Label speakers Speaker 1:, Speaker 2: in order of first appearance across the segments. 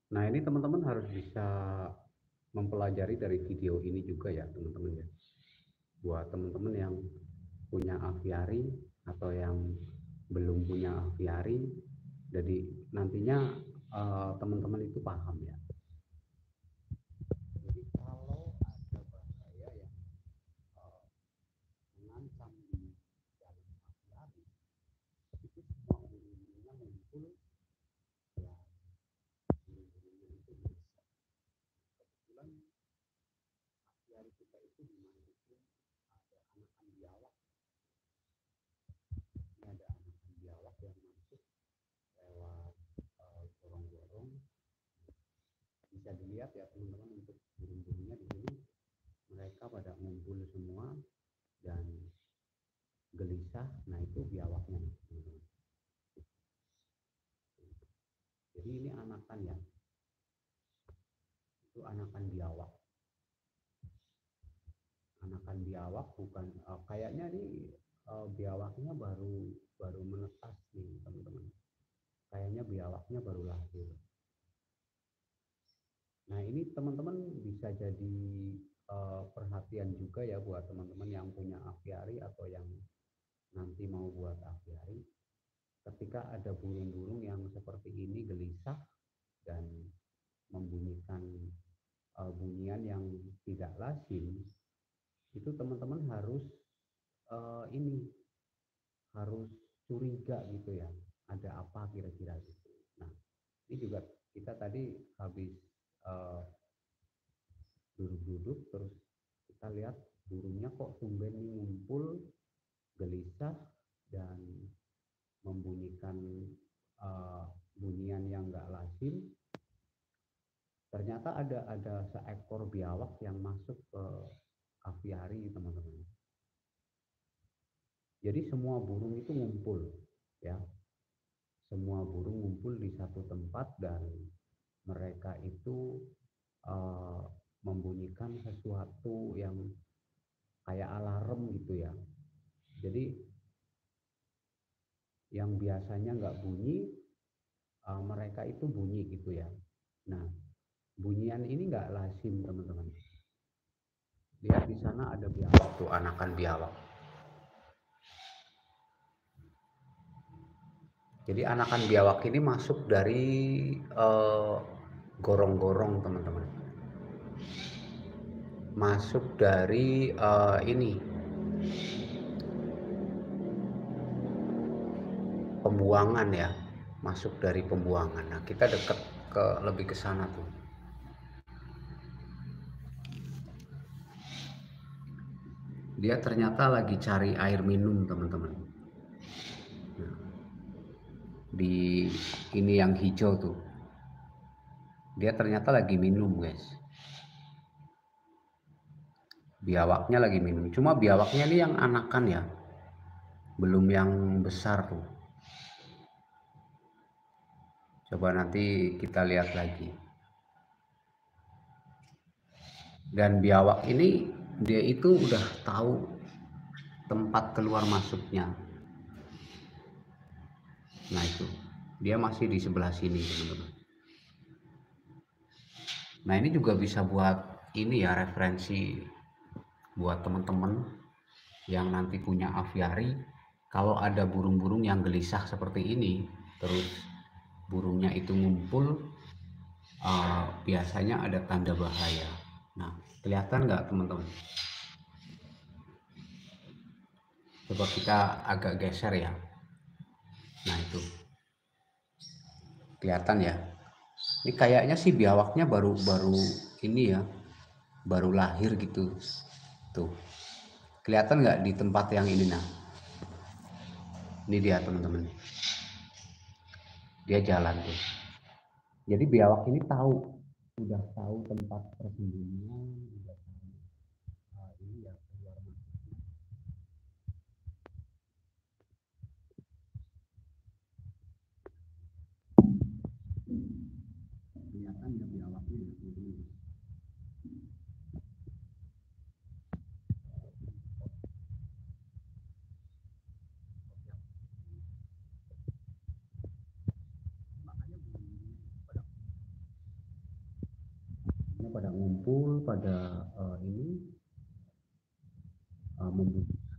Speaker 1: Nah, ini teman-teman harus bisa mempelajari dari video ini juga ya, teman-teman ya. Buat teman-teman yang punya aviari atau yang belum punya aviari, jadi nantinya teman-teman itu paham ya. Jadi kalau ada bahaya yang eh, mengancam di dalam aviari, itu semua burung-burungnya muncul ya, burung-burungnya itu bisa. Kebetulan aviari kita itu dimasukin ada anakan biawak. Ini ada anakan biawak yang masuk lewat gorong-gorong. Bisa dilihat ya teman-teman, untuk burung-burungnya di sini mereka pada ngumpul semua dan gelisah. Nah, itu biawaknya teman-teman. Jadi ini anakan ya, itu anakan biawak. Anakan biawak bukan kayaknya nih biawaknya baru baru menetas nih teman-teman. Kayaknya biawaknya baru lahir. Nah, ini teman-teman bisa jadi perhatian juga ya buat teman-teman yang punya aviari atau yang nanti mau buat aviari. Ketika ada burung-burung yang seperti ini gelisah dan membunyikan bunyian yang tidak lazim, itu teman-teman harus ini harus curiga gitu ya. Ada apa kira-kira gitu. Nah, ini juga kita tadi habis eh, duduk-duduk terus kita lihat burungnya kok tumben ngumpul gelisah dan membunyikan uh, bunyian yang enggak lazim. Ternyata ada seekor biawak yang masuk ke aviari teman-teman. Jadi semua burung itu ngumpul ya, semua burung ngumpul di satu tempat dan mereka itu uh, membunyikan sesuatu yang kayak alarm gitu ya. Jadi yang biasanya nggak bunyi, mereka itu bunyi gitu ya. Nah, bunyian ini nggak lazim teman-teman. Lihat di sana ada biawak tuh, anakan biawak. Jadi anakan biawak ini masuk dari gorong-gorong teman-teman. Masuk dari ini pembuangan ya, masuk dari pembuangan. Nah, kita deket ke lebih ke sana tuh. Dia ternyata lagi cari air minum teman-teman. Nah, di ini yang hijau tuh, dia ternyata lagi minum guys. Biawaknya lagi minum, cuma biawaknya ini yang anakan ya, belum yang besar tuh. Coba nanti kita lihat lagi. Dan biawak ini dia itu udah tahu tempat keluar masuknya. Nah, itu dia masih di sebelah sini teman-teman. Nah, ini juga bisa buat ini ya, referensi buat teman-teman yang nanti punya aviari. Kalau ada burung-burung yang gelisah seperti ini terus burungnya itu ngumpul, biasanya ada tanda bahaya. Nah, kelihatan nggak teman-teman? Coba kita agak geser ya. Nah, itu kelihatan ya. Ini kayaknya sih biawaknya baru baru ini ya, baru lahir gitu. Tuh, kelihatan nggak di tempat yang ini? Nah, ini dia teman-teman, dia jalan tuh. Jadi biawak ini tahu, udah tahu tempat persembunyian, udah tahu ini ya keluar masuknya. Kelihatan ya biawaknya di sini. Makanya burungnya pada pada ngumpul, pada ini membudidaya.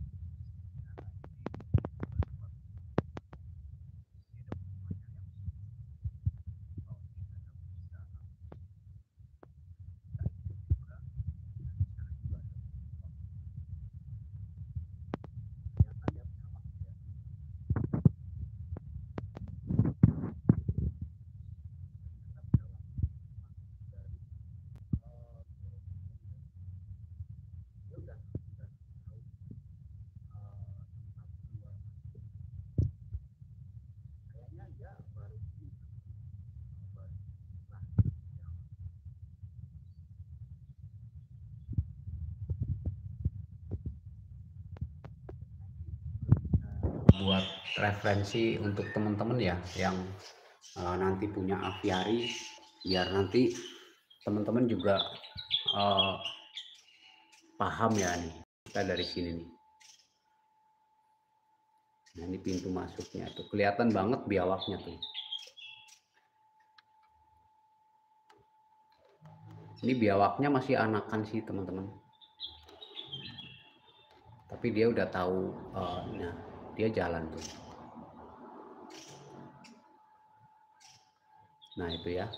Speaker 1: Buat referensi untuk teman-teman ya yang nanti punya aviari, biar nanti teman-teman juga paham ya nih, kita dari sini nih. Nah, ini pintu masuknya tuh, kelihatan banget biawaknya tuh. Ini biawaknya masih anakan sih teman-teman, tapi dia udah tahu. Nah, dia jalan tuh. Nah itu ya,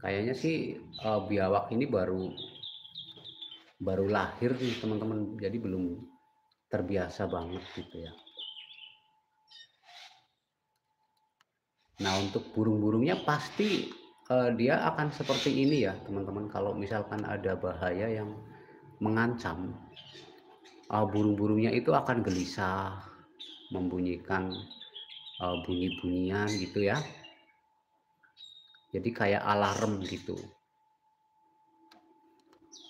Speaker 1: kayaknya sih biawak ini baru lahir nih teman-teman, jadi belum terbiasa banget gitu ya. Nah untuk burung-burungnya pasti dia akan seperti ini ya teman-teman. Kalau misalkan ada bahaya yang mengancam, burung-burungnya itu akan gelisah, membunyikan bunyi-bunyian gitu ya. Jadi kayak alarm gitu.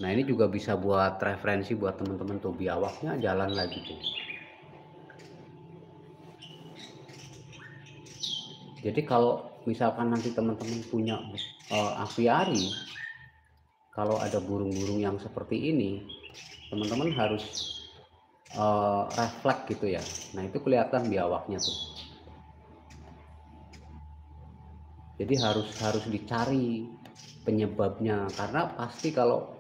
Speaker 1: Nah ini juga bisa buat referensi buat teman-teman tuh, biawaknya jalan lagi tuh. Jadi kalau misalkan nanti teman-teman punya aviari, kalau ada burung-burung yang seperti ini, teman-teman harus refleks gitu ya. Nah itu kelihatan biawaknya tuh. Jadi harus dicari penyebabnya, karena pasti kalau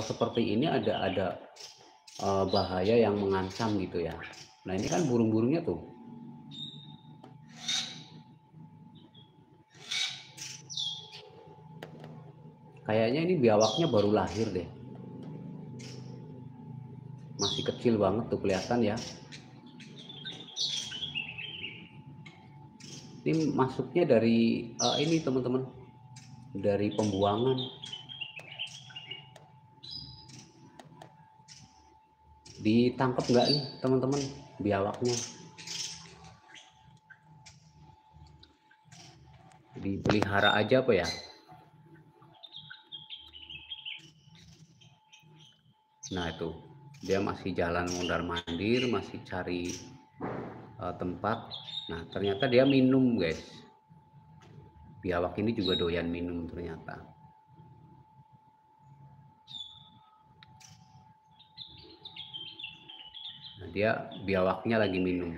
Speaker 1: seperti ini ada bahaya yang mengancam gitu ya. Nah ini kan burung-burungnya tuh. Kayaknya ini biawaknya baru lahir deh. Masih kecil banget tuh kelihatan ya. Ini masuknya dari ini teman-teman, dari pembuangan. Ditangkap nggak nih teman-teman biawaknya? Dipelihara aja apa ya? Nah itu dia masih jalan mondar mandir, masih cari tempat. Nah ternyata dia minum guys. Biawak ini juga doyan minum ternyata. Nah, dia biawaknya lagi minum.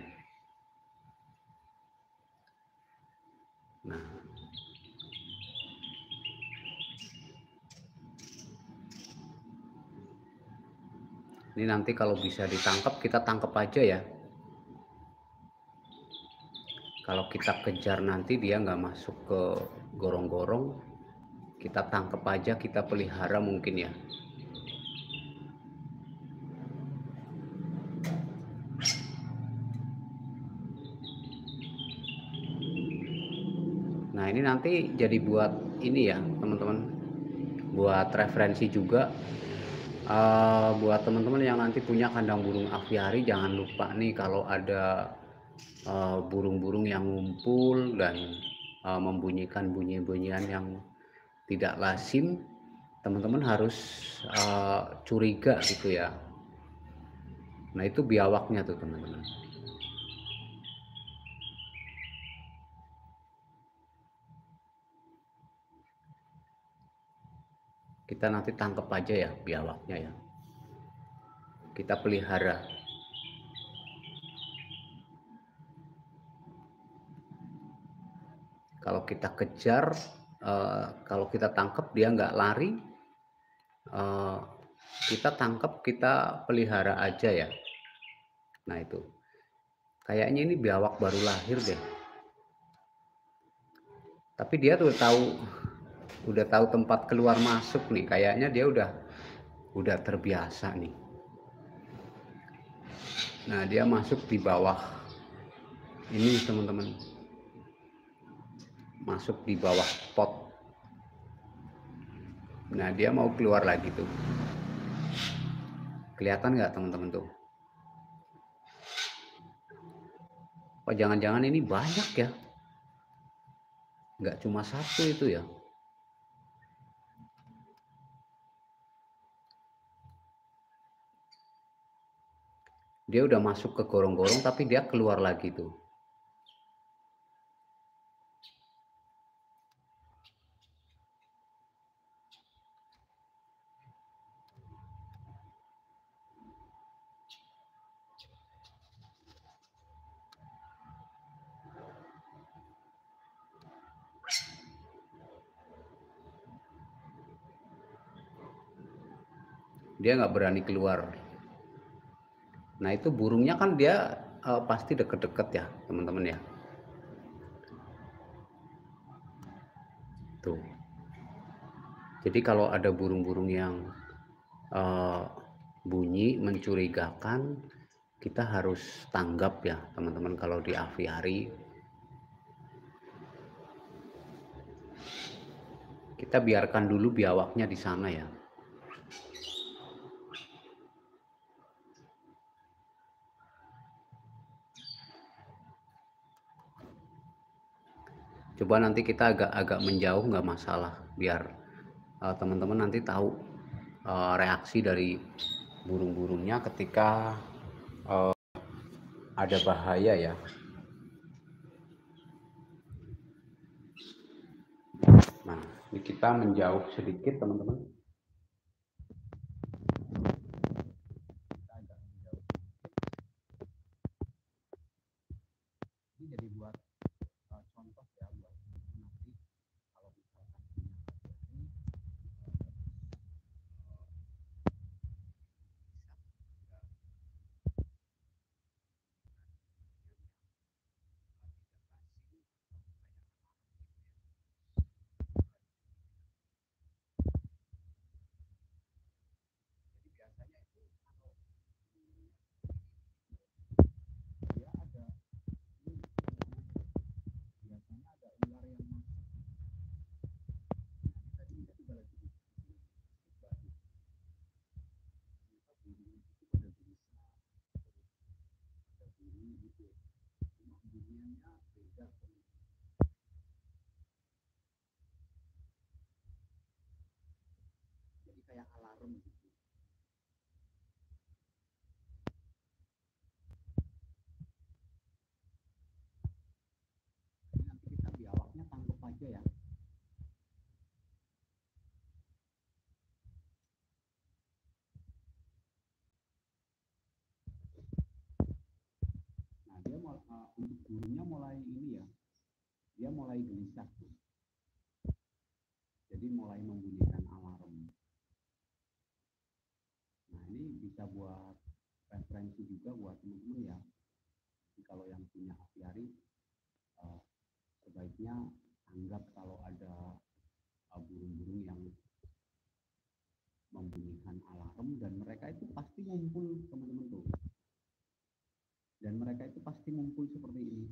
Speaker 1: Nah ini nanti kalau bisa ditangkap, kita tangkap aja ya. Kalau kita kejar nanti dia nggak masuk ke gorong-gorong, kita tangkap aja, kita pelihara mungkin ya. Nah ini nanti jadi buat ini ya teman-teman, buat referensi juga buat teman-teman yang nanti punya kandang burung aviari. Jangan lupa nih kalau ada burung-burung yang ngumpul dan membunyikan bunyi-bunyian yang tidak lazim, teman-teman harus curiga gitu ya. Nah itu biawaknya tuh teman-teman. Kita nanti tangkap aja ya biawaknya ya, kita pelihara. Kalau kita kejar, kalau kita tangkap dia nggak lari, eh, kita tangkap, kita pelihara aja ya. Nah itu, kayaknya ini biawak baru lahir deh. Tapi dia tuh udah tahu tempat keluar masuk nih. Kayaknya dia udah terbiasa nih. Nah dia masuk di bawah ini teman-teman, masuk di bawah pot. Nah dia mau keluar lagi tuh. Kelihatan nggak teman-teman tuh? Oh jangan-jangan ini banyak ya? Nggak cuma satu itu ya? Dia udah masuk ke gorong-gorong tapi dia keluar lagi tuh. Dia nggak berani keluar. Nah itu burungnya kan dia pasti deket-deket ya teman-teman ya. Tuh. Jadi kalau ada burung-burung yang uh, bunyi mencurigakan, kita harus tanggap ya teman-teman. Kalau di aviari kita biarkan dulu biawaknya di sana ya. Coba nanti kita agak-agak menjauh nggak masalah, biar teman-teman nanti tahu reaksi dari burung-burungnya ketika ada bahaya ya. Nah, ini kita menjauh sedikit teman-teman. Ini jadi buat contoh ya buat nanti kalau misalkan ini biasanya itu dia ada biasanya ada ular yang masuk. Tadi kita juga lagi batu, ternyata burung itu pada berusaha ada burung gitu, cuma bunyiannya beda. Jadi kayak alarm gitu. Jadi nanti kita biawaknya tangkap aja ya. Nah dia untuk burungnya mulai ini ya, dia mulai gelisah tuh. Jadi mulai membunyikan alarm. Nah ini bisa buat referensi juga buat teman-teman ya. Jadi kalau yang punya aviari sebaiknya anggap kalau ada burung-burung yang membunyikan alarm, dan mereka itu pasti ngumpul teman-teman tuh. Dan mereka itu pasti ngumpul seperti ini.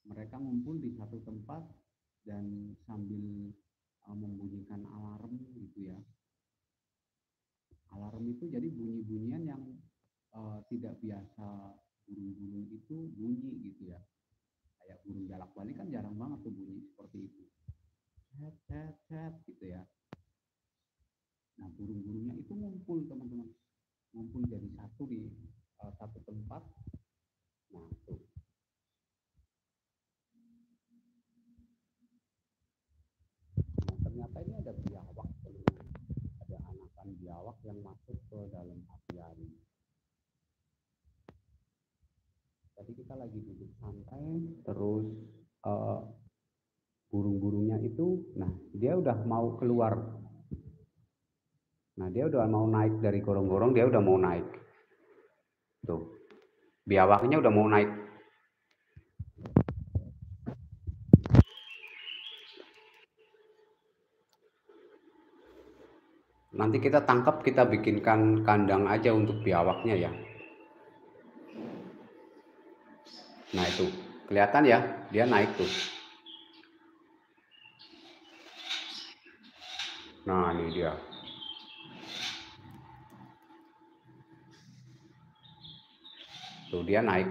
Speaker 1: Mereka ngumpul di satu tempat dan sambil membunyikan alarm gitu ya. Alarm itu jadi bunyi-bunyian yang tidak biasa burung-burung itu bunyi gitu ya. Kayak burung jalak bali kan jarang banget tuh bunyi seperti itu. Cet, cet, cet gitu ya. Nah burung-burungnya itu ngumpul teman-teman. Ngumpul jadi satu di satu tempat. Nah tuh. Nah ternyata ini ada biawak teman-teman. Ada anakan biawak yang masuk ke dalam aviari. Tadi kita lagi duduk santai, terus burung-burungnya itu, nah dia udah mau keluar. Nah dia udah mau naik dari gorong-gorong, dia udah mau naik. Tuh, biawaknya udah mau naik. Nanti kita tangkap, kita bikinkan kandang aja untuk biawaknya ya. Nah itu, kelihatan ya, dia naik tuh. Nah ini dia. Tuh dia naik.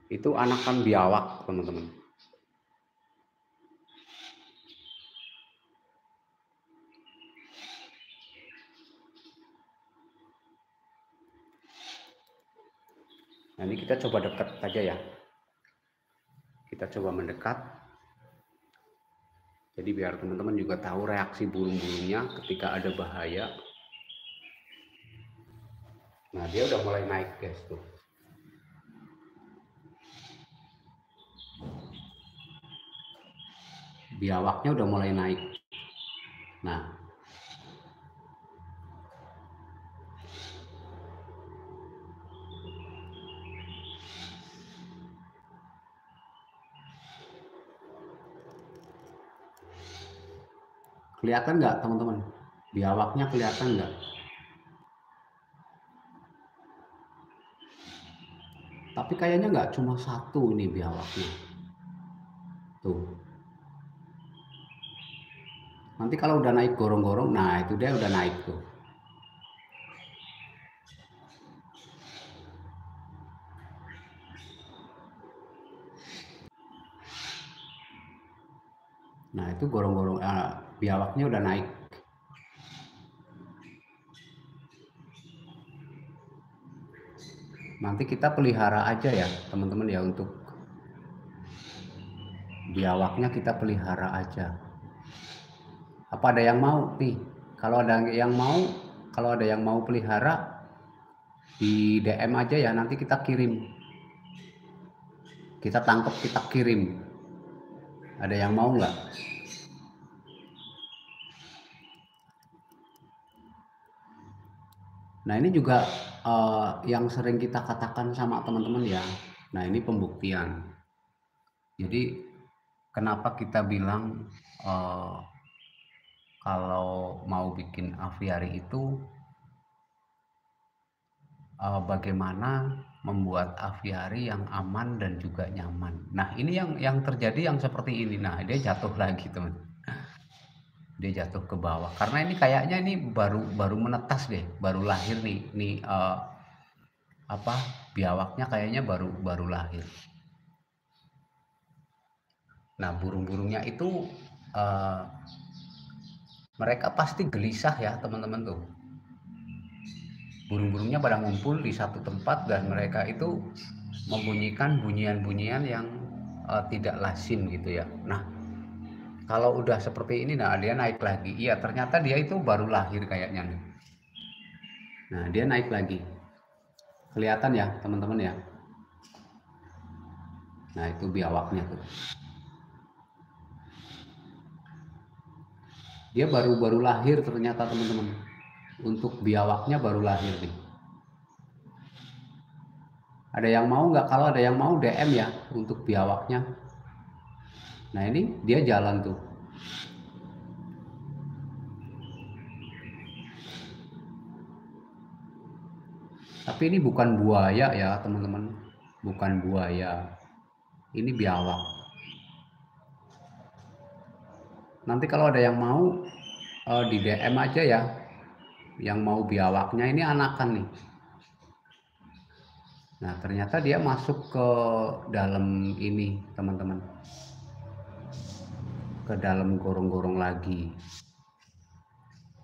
Speaker 1: Itu anakan biawak teman-teman. Nah ini kita coba dekat aja ya. Kita coba mendekat. Jadi biar teman-teman juga tahu reaksi burung-burungnya ketika ada bahaya. Nah dia udah mulai naik guys tuh. Biawaknya udah mulai naik. Nah kelihatan nggak teman-teman? Biawaknya kelihatan nggak? Tapi kayaknya nggak cuma satu ini biawaknya. Tuh. Nanti kalau udah naik gorong-gorong, nah itu dia udah naik tuh. Nah itu gorong-gorong, biawaknya udah naik. Nanti kita pelihara aja ya teman-teman ya, untuk biawaknya kita pelihara aja. Apa ada yang mau nih? Kalau ada yang mau, kalau ada yang mau pelihara, di DM aja ya, nanti kita kirim. Kita tangkap, kita kirim. Ada yang mau nggak? Nah ini juga yang sering kita katakan sama teman-teman ya. Nah ini pembuktian. Jadi kenapa kita bilang kalau mau bikin aviari itu bagaimana membuat aviari yang aman dan juga nyaman. Nah ini yang terjadi yang seperti ini. Nah dia jatuh lagi teman. Dia jatuh ke bawah karena ini kayaknya ini baru menetas deh, baru lahir nih apa biawaknya kayaknya baru baru lahir. Nah burung-burungnya itu mereka pasti gelisah ya teman-teman tuh. Burung-burungnya pada ngumpul di satu tempat dan mereka itu membunyikan bunyian-bunyian yang tidak lazim gitu ya. Nah kalau udah seperti ini, nah dia naik lagi. Iya ternyata dia itu baru lahir kayaknya nih. Nah dia naik lagi. Kelihatan ya teman-teman ya. Nah itu biawaknya tuh. Dia baru lahir ternyata teman-teman. Untuk biawaknya baru lahir nih. Ada yang mau nggak? Kalau ada yang mau DM ya untuk biawaknya. Nah ini dia jalan tuh. Tapi ini bukan buaya ya teman-teman. Bukan buaya. Ini biawak. Nanti kalau ada yang mau di DM aja ya. Yang mau biawaknya ini anakan nih. Nah ternyata dia masuk ke dalam ini teman-teman. Ke dalam gorong-gorong lagi.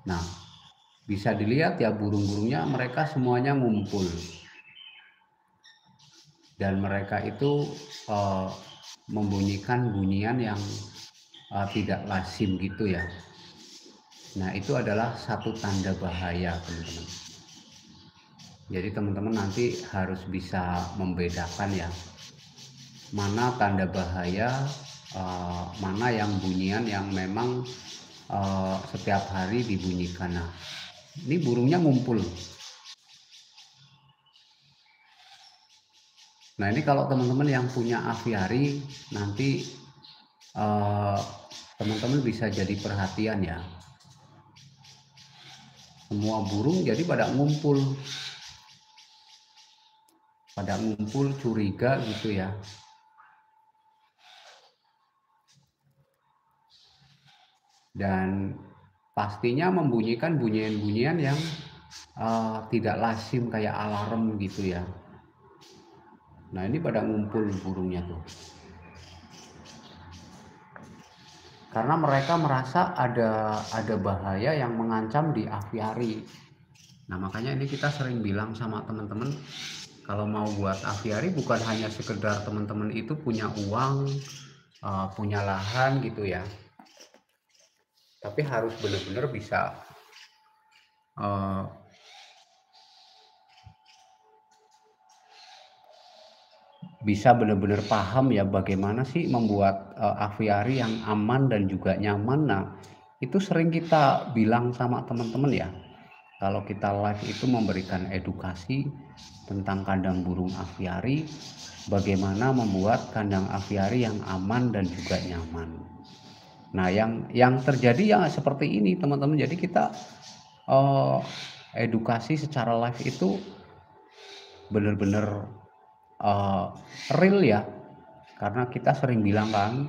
Speaker 1: Nah bisa dilihat ya burung-burungnya mereka semuanya ngumpul. Dan mereka itu membunyikan bunyian yang tidak lazim gitu ya. Nah itu adalah satu tanda bahaya teman-teman. Jadi teman-teman nanti harus bisa membedakan ya, mana tanda bahaya, mana yang bunyian yang memang setiap hari dibunyikan. Nah, ini burungnya ngumpul. Nah, ini kalau teman-teman yang punya aviari nanti teman-teman bisa jadi perhatian ya. Semua burung jadi pada ngumpul curiga gitu ya. Dan pastinya membunyikan bunyian-bunyian yang tidak lazim kayak alarm gitu ya. Nah, ini pada ngumpul burungnya tuh. Karena mereka merasa ada bahaya yang mengancam di aviari. Nah, makanya ini kita sering bilang sama teman-teman, kalau mau buat aviari bukan hanya sekedar teman-teman itu punya uang, punya lahan gitu ya. Tapi harus benar-benar uh, bisa benar-benar paham ya bagaimana sih membuat aviari yang aman dan juga nyaman. Nah, itu sering kita bilang sama teman-teman ya. Kalau kita live itu memberikan edukasi tentang kandang burung aviari, bagaimana membuat kandang aviari yang aman dan juga nyaman. Nah, yang terjadi ya seperti ini teman-teman. Jadi kita edukasi secara live itu benar-benar real ya, karena kita sering bilang kan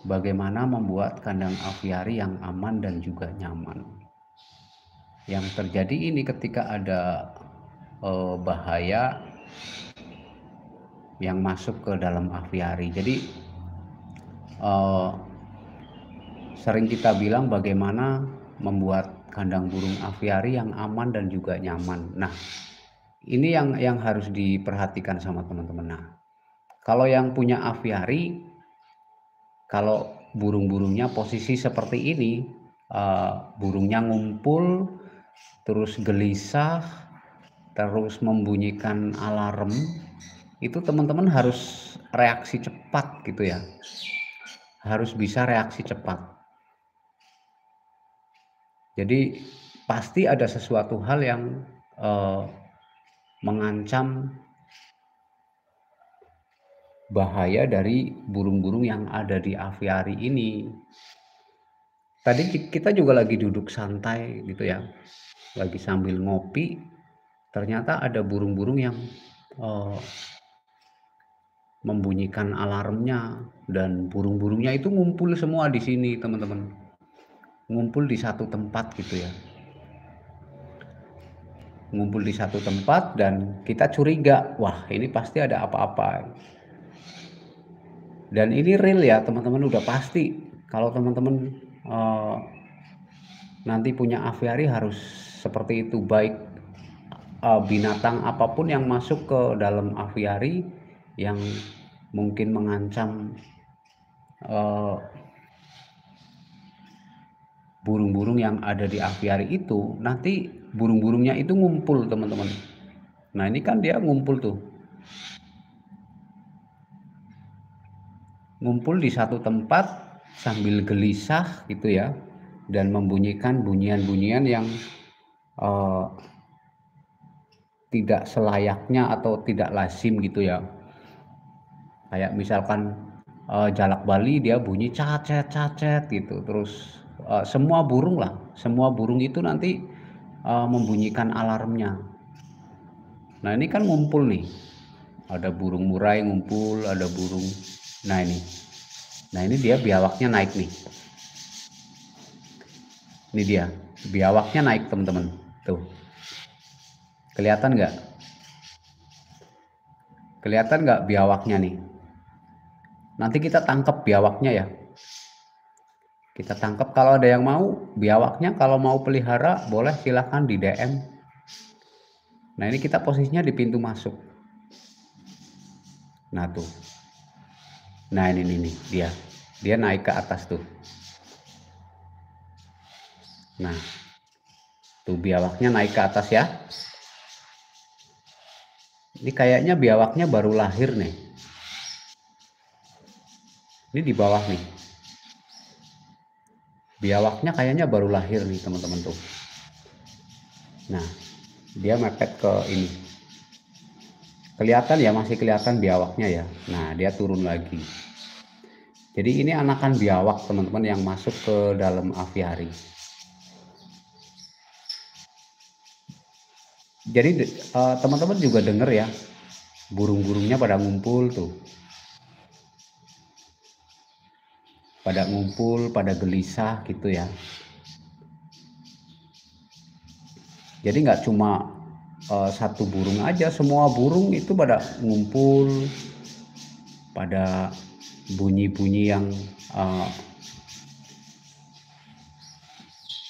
Speaker 1: bagaimana membuat kandang aviari yang aman dan juga nyaman. Yang terjadi ini ketika ada bahaya yang masuk ke dalam aviari. Jadi sering kita bilang bagaimana membuat kandang burung aviari yang aman dan juga nyaman. Nah, ini yang harus diperhatikan sama teman-teman. Nah, kalau yang punya aviari, kalau burung-burungnya posisi seperti ini, burungnya ngumpul, terus gelisah, terus membunyikan alarm, itu teman-teman harus reaksi cepat gitu ya. Harus bisa reaksi cepat. Jadi pasti ada sesuatu hal yang mengancam bahaya dari burung-burung yang ada di aviari ini. Tadi kita juga lagi duduk santai gitu ya, lagi sambil ngopi, ternyata ada burung-burung yang membunyikan alarmnya, dan burung-burungnya itu ngumpul semua di sini teman-teman, ngumpul di satu tempat gitu ya, ngumpul di satu tempat dan kita curiga, wah ini pasti ada apa-apa. Dan ini real ya teman-teman, udah pasti kalau teman-teman nanti punya aviari harus seperti itu, baik binatang apapun yang masuk ke dalam aviari yang mungkin mengancam burung-burung yang ada di aviari itu, nanti burung-burungnya itu ngumpul teman-teman. Nah, ini kan dia ngumpul tuh, ngumpul di satu tempat sambil gelisah gitu ya, dan membunyikan bunyian-bunyian yang tidak selayaknya atau tidak lazim gitu ya. Kayak misalkan jalak Bali dia bunyi cacet-cacet gitu. Terus semua burung lah, semua burung itu nanti membunyikan alarmnya. Nah, ini kan ngumpul nih. Ada burung murai ngumpul, ada burung. Nah, ini. Nah, ini dia biawaknya naik nih. Ini dia. Biawaknya naik, teman-teman. Tuh. Kelihatan nggak? Kelihatan nggak biawaknya nih? Nanti kita tangkap biawaknya ya. Kita tangkap, kalau ada yang mau biawaknya, kalau mau pelihara boleh silahkan di DM. Nah, ini kita posisinya di pintu masuk. Nah tuh, nah ini nih dia naik ke atas tuh. Nah tuh biawaknya naik ke atas ya. Ini kayaknya biawaknya baru lahir nih. Ini di bawah nih. Biawaknya kayaknya baru lahir nih teman-teman tuh. Nah, dia mepet ke ini. Kelihatan ya, masih kelihatan biawaknya ya. Nah, dia turun lagi. Jadi ini anakan biawak teman-teman yang masuk ke dalam aviari. Jadi teman-teman juga denger ya, burung-burungnya pada ngumpul tuh. Pada ngumpul, pada gelisah gitu ya. Jadi nggak cuma satu burung aja, semua burung itu pada ngumpul, pada bunyi-bunyi yang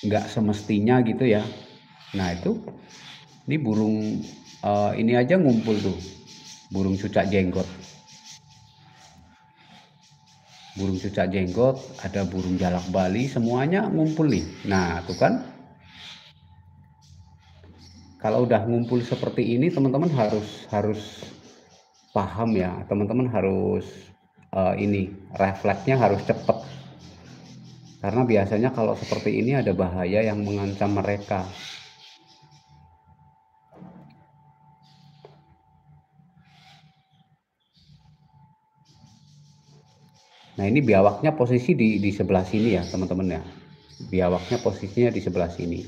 Speaker 1: nggak semestinya gitu ya. Nah itu, ini burung ini aja ngumpul tuh, burung cucak jenggot. Burung cucak jenggot, ada burung jalak Bali, semuanya ngumpul nih. Nah tuh kan, kalau udah ngumpul seperti ini teman-teman harus paham ya, teman-teman harus ini refleksnya harus cepet, karena biasanya kalau seperti ini ada bahaya yang mengancam mereka. Nah ini biawaknya posisi di sebelah sini ya teman-teman ya, biawaknya posisinya di sebelah sini.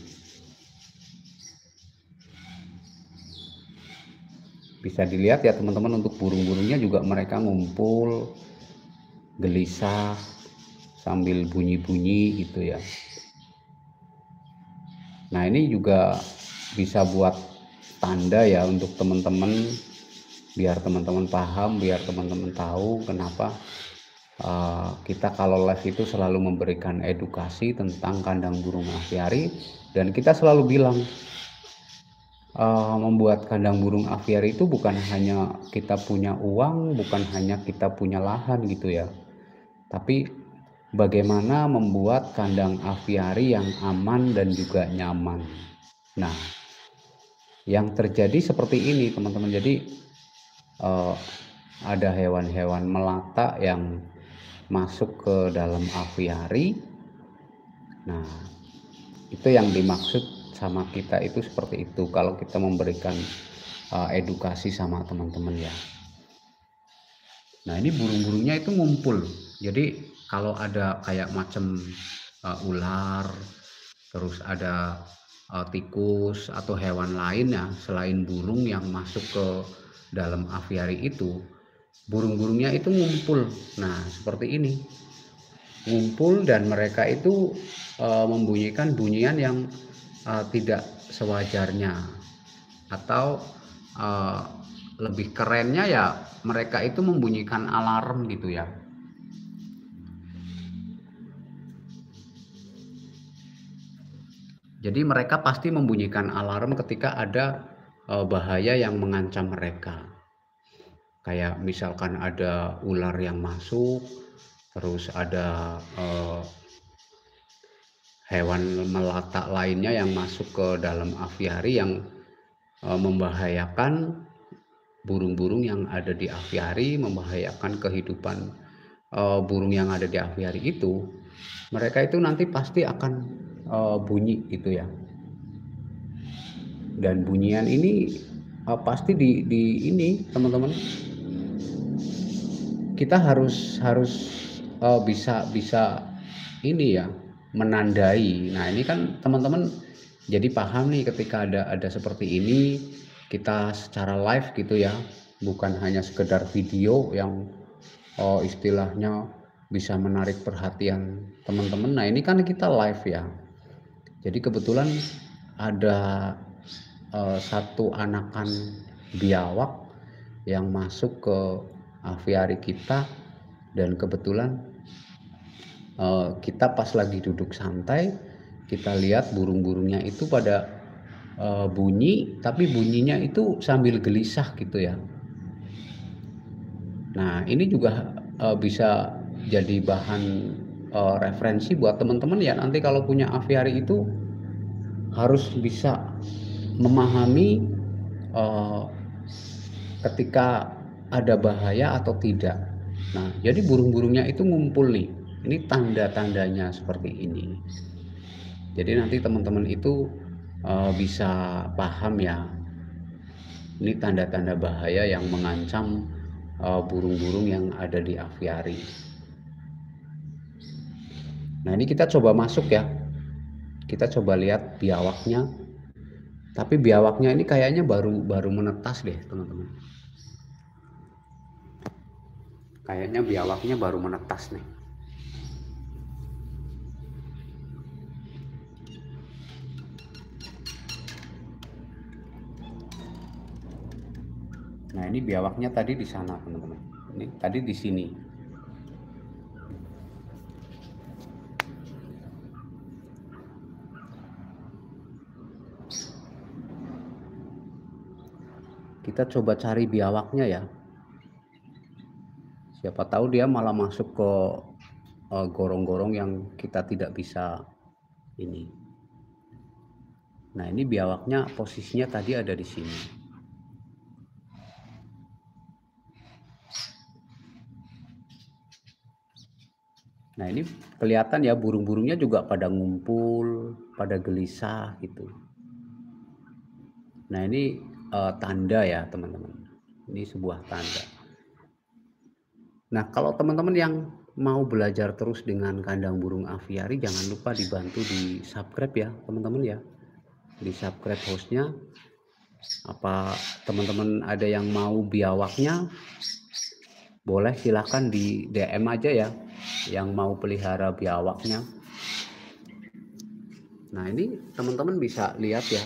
Speaker 1: Bisa dilihat ya teman-teman, untuk burung-burungnya juga mereka ngumpul gelisah sambil bunyi-bunyi gitu ya. Nah ini juga bisa buat tanda ya untuk teman-teman, biar teman-teman paham, biar teman-teman tahu kenapa kita kalau live itu selalu memberikan edukasi tentang kandang burung aviari, dan kita selalu bilang membuat kandang burung aviari itu bukan hanya kita punya uang, bukan hanya kita punya lahan gitu ya, tapi bagaimana membuat kandang aviari yang aman dan juga nyaman. Nah, yang terjadi seperti ini teman-teman, jadi ada hewan-hewan melata yang masuk ke dalam aviari. Nah, itu yang dimaksud sama kita itu seperti itu, kalau kita memberikan edukasi sama teman-teman ya. Nah ini burung-burungnya itu ngumpul, jadi kalau ada kayak macam ular, terus ada tikus atau hewan lainnya selain burung yang masuk ke dalam aviari itu, burung-burungnya itu ngumpul. Nah seperti ini, ngumpul, dan mereka itu membunyikan bunyian yang tidak sewajarnya, atau lebih kerennya ya, mereka itu membunyikan alarm gitu ya. Jadi mereka pasti membunyikan alarm ketika ada bahaya yang mengancam mereka. Kayak misalkan ada ular yang masuk, terus ada hewan melata lainnya yang masuk ke dalam aviari yang membahayakan burung-burung yang ada di aviari, membahayakan kehidupan burung yang ada di aviari itu, mereka itu nanti pasti akan bunyi gitu ya. Dan bunyian ini pasti di ini teman-teman, kita harus bisa ini ya, menandai. Nah ini kan teman-teman jadi paham nih, ketika ada seperti ini, kita secara live gitu ya, bukan hanya sekedar video yang istilahnya bisa menarik perhatian teman-teman. Nah ini kan kita live ya, jadi kebetulan ada satu anakan biawak yang masuk ke aviari kita, dan kebetulan kita pas lagi duduk santai, kita lihat burung-burungnya itu pada bunyi, tapi bunyinya itu sambil gelisah gitu ya. Nah ini juga bisa jadi bahan referensi buat teman-teman ya, nanti kalau punya aviari itu harus bisa memahami ketika ada bahaya atau tidak. Nah, jadi burung-burungnya itu ngumpul nih. Ini tanda-tandanya seperti ini. Jadi nanti teman-teman itu bisa paham ya. Ini tanda-tanda bahaya yang mengancam burung-burung yang ada di aviari. Nah, ini kita coba masuk ya. Kita coba lihat biawaknya. Tapi biawaknya ini kayaknya baru menetas deh, teman-teman. Kayaknya biawaknya baru menetas nih. Nah, ini biawaknya tadi di sana, teman-teman. Ini tadi di sini. Kita coba cari biawaknya ya. Siapa tahu dia malah masuk ke gorong-gorong yang kita tidak bisa ini. Nah, ini biawaknya posisinya tadi ada di sini. Nah, ini kelihatan ya burung-burungnya juga pada ngumpul, pada gelisah gitu. Nah, ini tanda ya, teman-teman. Ini sebuah tanda. Nah, kalau teman-teman yang mau belajar terus dengan kandang burung aviari, jangan lupa dibantu di subscribe ya, teman-teman ya. Di subscribe hostnya. Apa teman-teman ada yang mau biawaknya, boleh silahkan di DM aja ya, yang mau pelihara biawaknya. Nah, ini teman-teman bisa lihat ya,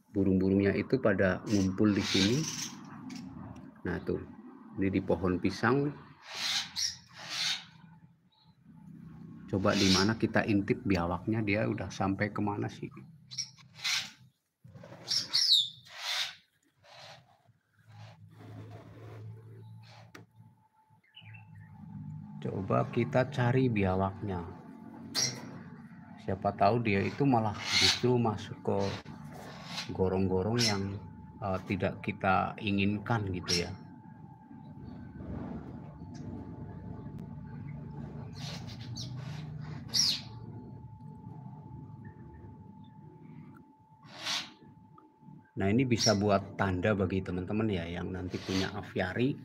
Speaker 1: burung-burungnya itu pada ngumpul di sini. Nah, tuh, ini di pohon pisang. Coba di mana kita intip biawaknya, dia udah sampai kemana sih? Coba kita cari biawaknya. Siapa tahu dia itu malah justru masuk ke gorong-gorong yang tidak kita inginkan gitu ya. Nah, ini bisa buat tanda bagi teman-teman ya yang nanti punya aviari.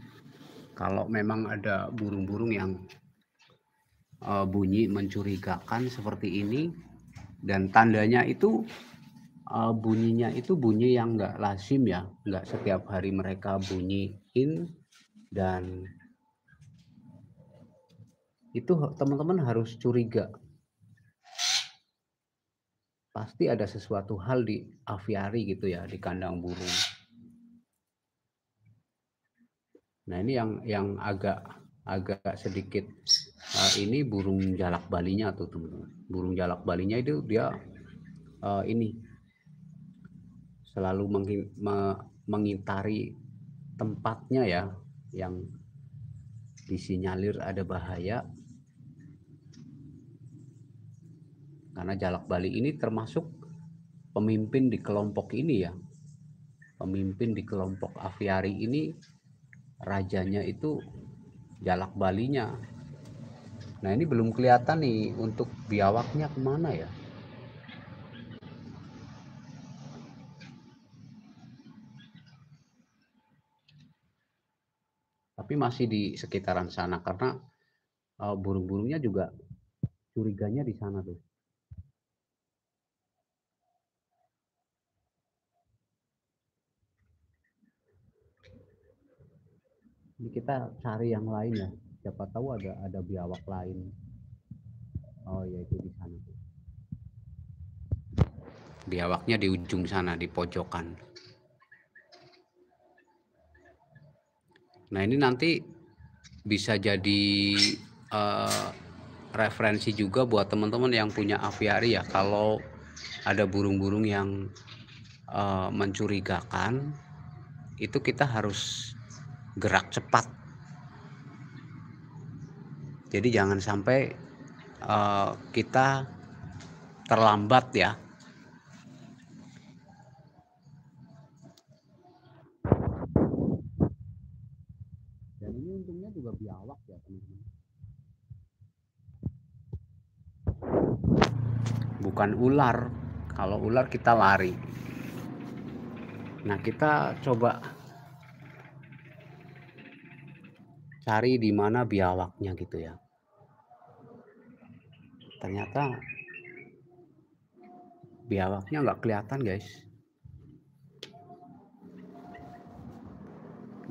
Speaker 1: Kalau memang ada burung-burung yang bunyi mencurigakan seperti ini, dan tandanya itu bunyinya itu bunyi yang nggak lazim ya, nggak setiap hari mereka bunyiin, dan itu teman-teman harus curiga. Pasti ada sesuatu hal di aviari gitu ya, di kandang burung. Nah, ini yang agak sedikit ini burung jalak balinya tuh, teman-teman. Burung jalak balinya itu dia ini selalu mengitari tempatnya ya, yang disinyalir ada bahaya. Karena jalak bali ini termasuk pemimpin di kelompok ini ya. Pemimpin di kelompok aviari ini, rajanya itu jalak balinya. Nah, ini belum kelihatan nih untuk biawaknya kemana ya. Tapi masih di sekitaran sana karena burung-burungnya juga curiganya di sana tuh. Ini kita cari yang lain ya. Siapa tahu ada biawak lain. Oh ya, itu di sana tuh. Biawaknya di ujung sana, di pojokan. Nah, ini nanti bisa jadi referensi juga buat teman-teman yang punya aviari ya. Kalau ada burung-burung yang mencurigakan, itu kita harus gerak cepat. Jadi jangan sampai kita terlambat ya. bukan ular. Kalau ular kita lari. Nah, kita coba cari di mana biawaknya gitu ya. Ternyata biawaknya nggak kelihatan, guys.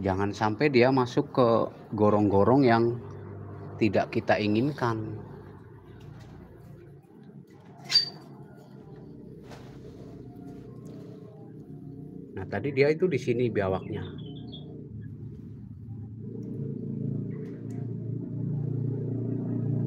Speaker 1: Jangan sampai dia masuk ke gorong-gorong yang tidak kita inginkan. Nah, tadi dia itu di sini biawaknya.